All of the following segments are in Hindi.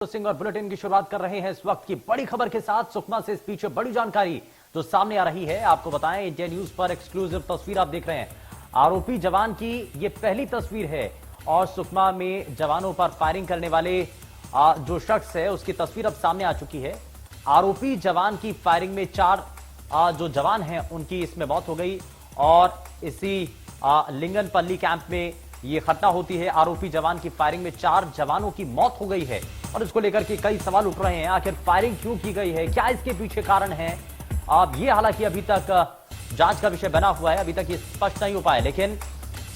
सिंह और बुलेटिन की शुरुआत कर रहे हैं इस वक्त की बड़ी खबर के साथ। सुकमा से इस पीछे बड़ी जानकारी जो सामने आ रही है आपको बताएं। इंडिया न्यूज पर एक्सक्लूसिव तस्वीर आप देख रहे हैं। आरोपी जवान की ये पहली तस्वीर है और सुकमा में जवानों पर फायरिंग करने वाले जो शख्स है उसकी तस्वीर अब सामने आ चुकी है। आरोपी जवान की फायरिंग में 4 जो जवान हैं उनकी इसमें मौत हो गई और इसी लिंगनपल्ली कैंप में ये घटना होती है। आरोपी जवान की फायरिंग में 4 जवानों की मौत हो गई है और इसको लेकर के कई सवाल उठ रहे हैं। आखिर फायरिंग क्यों की गई है, क्या इसके पीछे कारण है, अब ये हालांकि अभी तक जांच का विषय बना हुआ है, अभी तक ये स्पष्ट नहीं हो पाया। लेकिन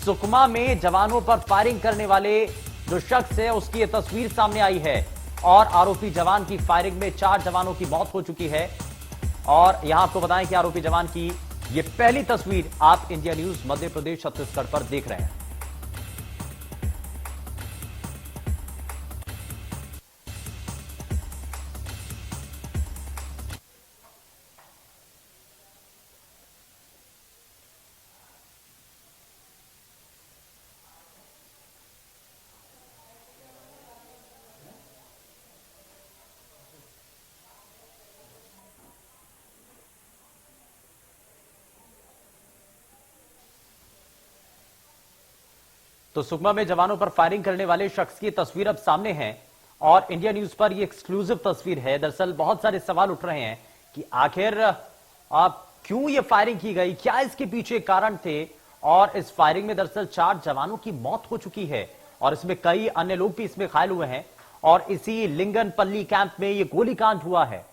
सुकमा में जवानों पर फायरिंग करने वाले जो शख्स है उसकी ये तस्वीर सामने आई है और आरोपी जवान की फायरिंग में 4 जवानों की मौत हो चुकी है। और यहां आपको बताएं कि आरोपी जवान की ये पहली तस्वीर आप इंडिया न्यूज मध्य प्रदेश छत्तीसगढ़ पर देख रहे हैं। तो सुकमा में जवानों पर फायरिंग करने वाले शख्स की तस्वीर अब सामने है और इंडिया न्यूज पर यह एक्सक्लूसिव तस्वीर है। दरअसल बहुत सारे सवाल उठ रहे हैं कि आखिर क्यों यह फायरिंग की गई, क्या इसके पीछे कारण थे। और इस फायरिंग में दरअसल 4 जवानों की मौत हो चुकी है और इसमें कई अन्य लोग भी इसमें घायल हुए हैं और इसी लिंगनपल्ली कैंप में यह गोलीकांड हुआ है।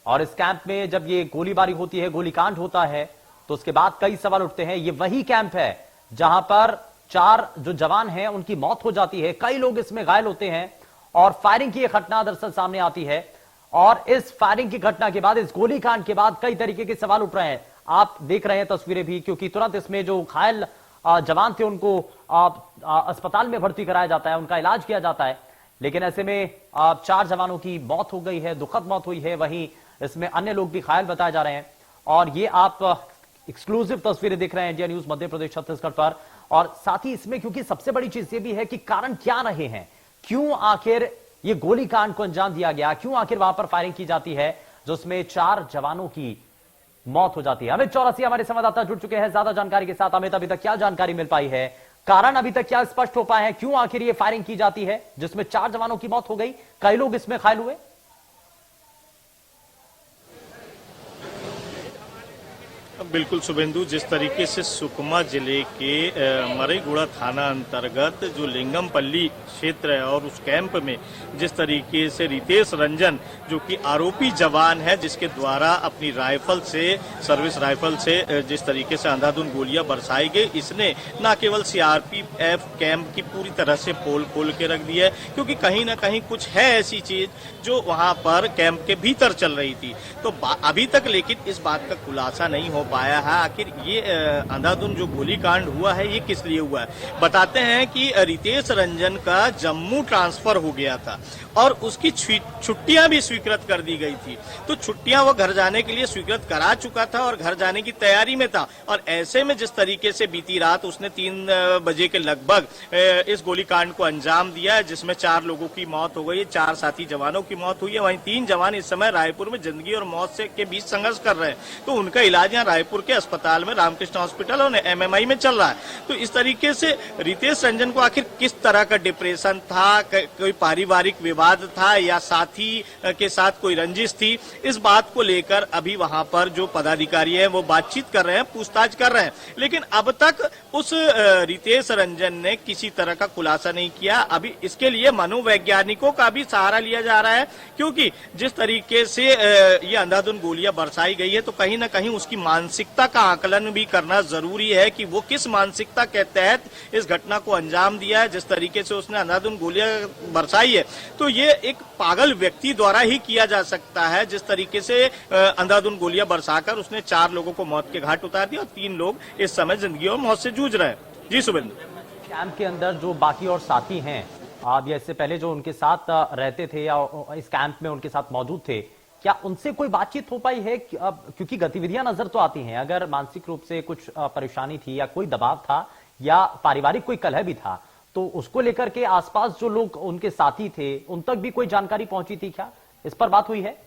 और इस कैंप में जब ये गोलीबारी होती है, गोलीकांड होता है, तो उसके बाद कई सवाल उठते हैं। ये वही कैंप है जहां पर 4 जो जवान हैं उनकी मौत हो जाती है, कई लोग इसमें घायल होते हैं और फायरिंग की घटना दरअसल सामने आती है। और इस फायरिंग की घटना के बाद, इस गोलीकांड के बाद कई तरीके के सवाल उठ रहे हैं। आप देख रहे हैं तस्वीरें भी, क्योंकि तुरंत इसमें जो घायल जवान थे उनको अस्पताल में भर्ती कराया जाता है, उनका इलाज किया जाता है। लेकिन ऐसे में 4 जवानों की मौत हो गई है, दुखद मौत हुई है। वहीं इसमें अन्य लोग भी घायल बताए जा रहे हैं और ये आप एक्सक्लूसिव तस्वीरें देख रहे हैं इंडिया न्यूज मध्य प्रदेश छत्तीसगढ़ पर। और साथ ही इसमें क्योंकि सबसे बड़ी चीज ये भी है कि कारण क्या रहे हैं, क्यों आखिर ये गोलीकांड को अंजाम दिया गया, क्यों आखिर वहां पर फायरिंग की जाती है जिसमें 4 जवानों की मौत हो जाती है। अमित चौरसिया हमारे संवाददाता जुड़ चुके हैं ज्यादा जानकारी के साथ। अमित, अभी तक क्या जानकारी मिल पाई है, कारण अभी तक क्या स्पष्ट हो पाए हैं, क्यों आखिर ये फायरिंग की जाती है जिसमें 4 जवानों की मौत हो गई, कई लोग इसमें घायल हुए। बिल्कुल शुभेंदु, जिस तरीके से सुकमा जिले के मरईगुड़ा थाना अंतर्गत जो लिंगमपल्ली क्षेत्र है और उस कैंप में जिस तरीके से रितेश रंजन जो कि आरोपी जवान है, जिसके द्वारा अपनी राइफल से, सर्विस राइफल से जिस तरीके से अंधाधुंध गोलियां बरसाई गई, इसने न केवल सीआरपीएफ कैंप की पूरी तरह से पोल खोल के रख दी है, क्योंकि कहीं ना कहीं कुछ है ऐसी चीज जो वहां पर कैंप के भीतर चल रही थी। तो अभी तक लेकिन इस बात का खुलासा नहीं हो पाया है आखिर ये अंधाधुंध जो गोलीकांड हुआ है ये किस लिए हुआ है। बताते हैं कि रितेश रंजन का जम्मू ट्रांसफर हो गया था और उसकी छुट्टियां भी स्वीकृत कर दी गई थी। तो छुट्टियां वो घर जाने के लिए स्वीकृत करा चुका था और घर जाने की तैयारी में था। और ऐसे में जिस तरीके से बीती रात उसने 3 बजे के लगभग इस गोलीकांड को अंजाम दिया है, जिसमें 4 लोगों की मौत हो गई, 4 साथी जवानों की मौत हुई है। वहीं 3 जवान इस समय रायपुर में जिंदगी और मौत से के बीच संघर्ष कर रहे हैं। तो उनका इलाज यहाँ रायपुर के अस्पताल में, रामकृष्ण हॉस्पिटल और एमएमआई में चल रहा है। तो इस तरीके से रितेश रंजन को आखिर किस तरह का डिप्रेशन था, कोई पारिवारिक विवाद था या साथी के साथ कोई रंजिश थी, इस बात को लेकर अभी वहां पर जो पदाधिकारी हैं वो बातचीत कर रहे हैं, पूछताछ कर रहे हैं। लेकिन अब तक उस रितेश रंजन ने किसी तरह का खुलासा नहीं किया। अभी इसके लिए मनोवैज्ञानिकों का भी सहारा लिया जा रहा है, क्योंकि जिस तरीके से ये अंधाधुंध गोलियां बरसाई गई है तो कहीं ना कहीं उसकी मानसिकता का आकलन भी करना जरूरी है कि वो किस मानसिकता के तहत इस घटना को अंजाम दिया है। जिस तरीके से उसने अंधाधुंध गोलियां बरसाई है तो ये एक पागल व्यक्ति द्वारा ही किया जा सकता है। जिस तरीके से अंधाधुंध गोलियां बरसाकर उसने 4 लोगों को मौत के घाट उतार दिया और 3 लोग इस समय जिंदगी और मौत से जूझ रहे हैं। जी शुभेंदु। कैंप के अंदर जो बाकी और साथी हैं, आप या इससे पहले जो उनके साथ रहते थे या इस कैंप में उनके साथ मौजूद थे, क्या उनसे कोई बातचीत हो पाई है? क्योंकि गतिविधियां नजर तो आती हैं, अगर मानसिक रूप से कुछ परेशानी थी या कोई दबाव था या पारिवारिक कोई कलह भी था, तो उसको लेकर के आसपास जो लोग उनके साथी थे उन तक भी कोई जानकारी पहुंची थी क्या? इस पर बात हुई है?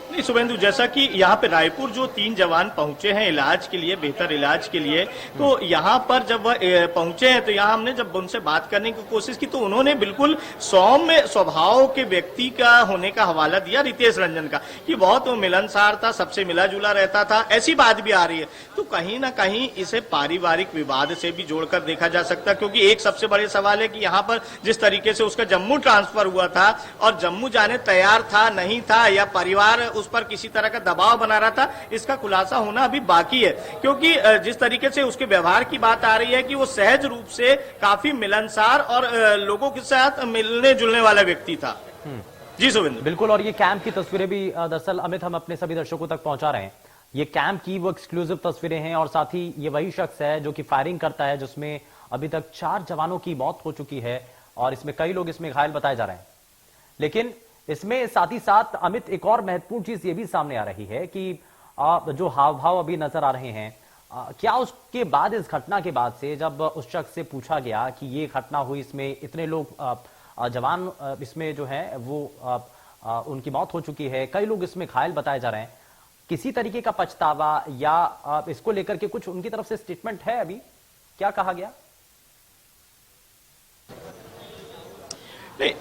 नहीं शुभेंदु, जैसा कि यहाँ पे रायपुर जो 3 जवान पहुंचे हैं इलाज के लिए, बेहतर इलाज के लिए, तो यहाँ पर जब वह पहुंचे हैं तो यहाँ हमने जब उनसे बात करने की कोशिश की तो उन्होंने बिल्कुल सौम्य स्वभाव के व्यक्ति का होने का हवाला दिया रितेश रंजन का, कि बहुत मिलनसार था, सबसे मिला जुला रहता था, ऐसी बात भी आ रही है। तो कहीं ना कहीं इसे पारिवारिक विवाद से भी जोड़कर देखा जा सकता है, क्योंकि एक सबसे बड़े सवाल है कि यहाँ पर जिस तरीके से उसका जम्मू ट्रांसफर हुआ था और जम्मू जाने तैयार था नहीं था, या परिवार उस पर किसी तरह का दबाव बना रहा था, इसका खुलासा होना अभी बाकी है। क्योंकि जिस तरीके से उसके व्यवहार की बात आ रही है कि वो सहज रूप से काफी मिलनसार और लोगों के साथ मिलने जुलने वाला व्यक्ति था। जी सुविंदु, बिल्कुल। और ये कैंप की तस्वीरें भी दरअसल अमित हम अपने सभी दर्शकों तक पहुंचा रहे हैं। ये कैंप की वो एक्सक्लूसिव तस्वीरें हैं और साथ ही ये वही शख्स है जो कि फायरिंग करता है, जिसमें अभी तक 4 जवानों की मौत हो चुकी है और इसमें कई लोग इसमें घायल बताए जा रहे हैं। लेकिन इसमें साथ ही साथ अमित एक और महत्वपूर्ण चीज ये भी सामने आ रही है कि जो हाव भाव अभी नजर आ रहे हैं, क्या उसके बाद, इस घटना के बाद से जब उस शख्स से पूछा गया कि ये घटना हुई, इसमें इतने लोग जवान इसमें जो है वो उनकी मौत हो चुकी है, कई लोग इसमें घायल बताए जा रहे हैं, किसी तरीके का पछतावा या इसको लेकर के कुछ उनकी तरफ से स्टेटमेंट है? अभी क्या कहा गया? नहीं,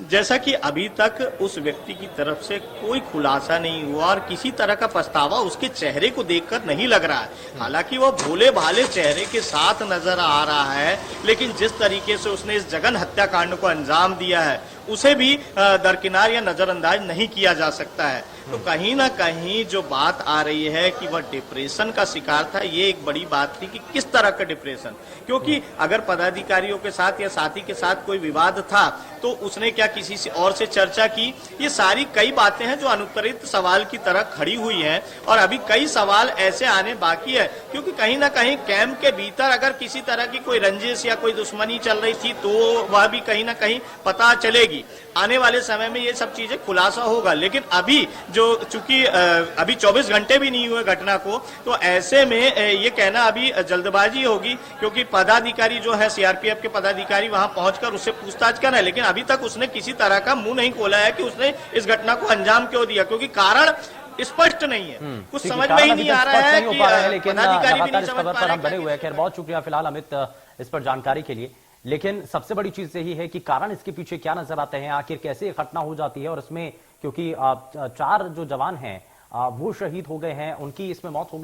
जैसा कि अभी तक उस व्यक्ति की तरफ से कोई खुलासा नहीं हुआ और किसी तरह का पछतावा उसके चेहरे को देखकर नहीं लग रहा है। हालांकि वो भोले भाले चेहरे के साथ नजर आ रहा है, लेकिन जिस तरीके से उसने इस जघन्य हत्याकांड को अंजाम दिया है उसे भी दरकिनार या नजरअंदाज नहीं किया जा सकता है। तो कहीं ना कहीं जो बात आ रही है कि वह डिप्रेशन का शिकार था, ये एक बड़ी बात थी कि किस तरह का डिप्रेशन, क्योंकि अगर पदाधिकारियों के साथ या साथी के साथ कोई विवाद था तो उसने क्या किसी से और से चर्चा की, ये सारी कई बातें हैं जो अनुत्तरित सवाल की तरह खड़ी हुई हैं और अभी कई सवाल ऐसे आने बाकी है। क्योंकि कहीं ना कहीं कैंप के भीतर अगर किसी तरह की कोई रंजिश या कोई दुश्मनी चल रही थी तो वह भी कहीं ना कहीं पता चलेगी। आने वाले समय में ये सब चीजें खुलासा होगा, लेकिन अभी जो चूंकि अभी 24 घंटे भी नहीं हुए घटना को, तो ऐसे में ये कहना अभी जल्दबाजी होगी, क्योंकि पदाधिकारी जो है सीआरपीएफ के पदाधिकारी वहां पहुंचकर उससे पूछताछ कर रहे हैं, लेकिन अभी तक उसने किसी तरह का मुंह नहीं खोला है कि उसने इस घटना को अंजाम क्यों दिया, क्योंकि कारण स्पष्ट नहीं है, कुछ समझ में ही नहीं आ रहा है कि पदाधिकारी भी नहीं समझ पा रहे हैं। बने हुए हैं। खैर, बहुत शुक्रिया फिलहाल अमित इस पर जानकारी के लिए। लेकिन सबसे बड़ी चीज यही है कि कारण इसके पीछे क्या नजर आते हैं, आखिर कैसे घटना हो जाती है, और इसमें क्योंकि 4 जो जवान हैं वो शहीद हो गए हैं, उनकी इसमें मौत हो गई।